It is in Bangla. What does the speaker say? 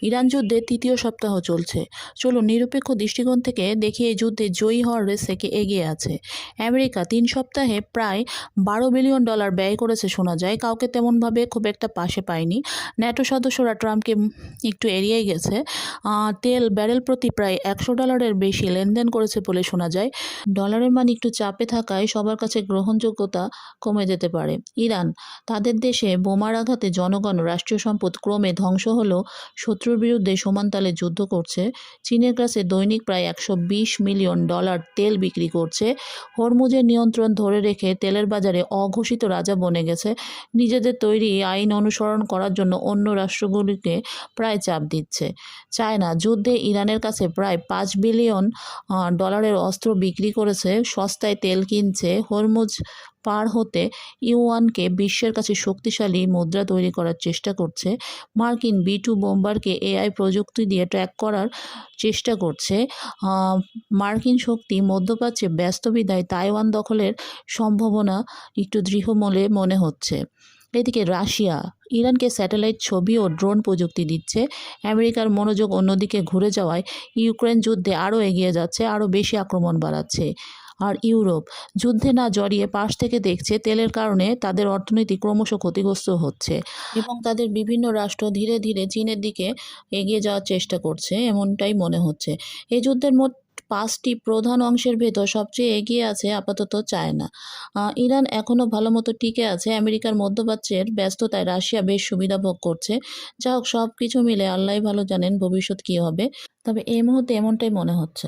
ইরান যুদ্ধে তৃতীয় সপ্তাহ চলছে। চলুন নিরপেক্ষ দৃষ্টিকোণ থেকে দেখি এই যুদ্ধে জয়ী হওয়ার রেসে কে এগিয়ে আছে। আমেরিকা ৩ সপ্তাহে প্রায় $১২ বিলিয়ন ব্যয় করেছে শোনা যায়। কাউকে তেমনভাবে খুব একটা পাশে পায়নি। ন্যাটো সদস্যরা ট্রাম্পকে একটু এড়িয়েই গেছে। তেল ব্যারেল প্রতি প্রায় $১০০ বেশি লেনদেন করেছে বলে শোনা যায়। ডলারের মান একটু চাপে থাকায় সবার কাছে গ্রহণযোগ্যতা কমে যেতে পারে। ইরান, তাদের দেশে বোমার আঘাতে জনগণ, রাষ্ট্রীয় সম্পদ ক্রমে ধ্বংস হলেও শত্রুর বিরুদ্ধে সমানতালে যুদ্ধ করছে। চীনের কাছে দৈনিক প্রায় $১২০ মিলিয়ন তেল বিক্রি করছে। হরমুজের নিয়ন্ত্রণ ধরে রেখে তেলের বাজারে অঘোষিত রাজা বনে গেছে। নিজেদের তৈরি আইন অনুসরণ করার জন্য অন্য রাষ্ট্রগুলিকে প্রায় চাপ দিচ্ছে। চায়না যুদ্ধে ইরানের কাছে প্রায় $৫ বিলিয়ন অস্ত্র বিক্রি করেছে, সস্তায় তেল কিনছে। হরমুজ পার হতে ইউয়ানকে বিশ্বের কাছে শক্তিশালী মুদ্রা তৈরি করার চেষ্টা করছে। মার্কিন B-2 বোম্বারকে AI প্রযুক্তি দিয়ে ট্র্যাক করার চেষ্টা করছে। মার্কিন শক্তি মধ্যপ্রাচ্যে ব্যস্ত বিদায় তাইওয়ান দখলের সম্ভাবনা একটু দৃঢ় বলে মনে হচ্ছে। এদিকে রাশিয়া ইরানকে স্যাটেলাইট ছবি ও ড্রোন প্রযুক্তি দিচ্ছে। আমেরিকার মনোযোগ অন্যদিকে ঘুরে যাওয়ায় ইউক্রেন যুদ্ধে আরও এগিয়ে যাচ্ছে, আরও বেশি আক্রমণ বাড়াচ্ছে। আর ইউরোপ যুদ্ধে না জড়িয়ে পাশ থেকে দেখছে। তেলের কারণে তাদের অর্থনীতি ক্রমশ ক্ষতিগ্রস্ত হচ্ছে এবং তাদের বিভিন্ন রাষ্ট্র ধীরে ধীরে চীনের দিকে এগিয়ে যাওয়ার চেষ্টা করছে, এমনটাই মনে হচ্ছে। এই যুদ্ধের মোট 5টি প্রধান অংশের ভেতর সবচেয়ে এগিয়ে আছে আপাতত চায়না। ইরান এখনও ভালো মতো টিকে আছে। আমেরিকার মধ্যপ্রাচ্যের ব্যস্ততায় রাশিয়া বেশ সুবিধা ভোগ করছে। যা হোক, সব কিছু মিলে আল্লাহই ভালো জানেন ভবিষ্যৎ কী হবে, তবে এই মুহূর্তে এমনটাই মনে হচ্ছে।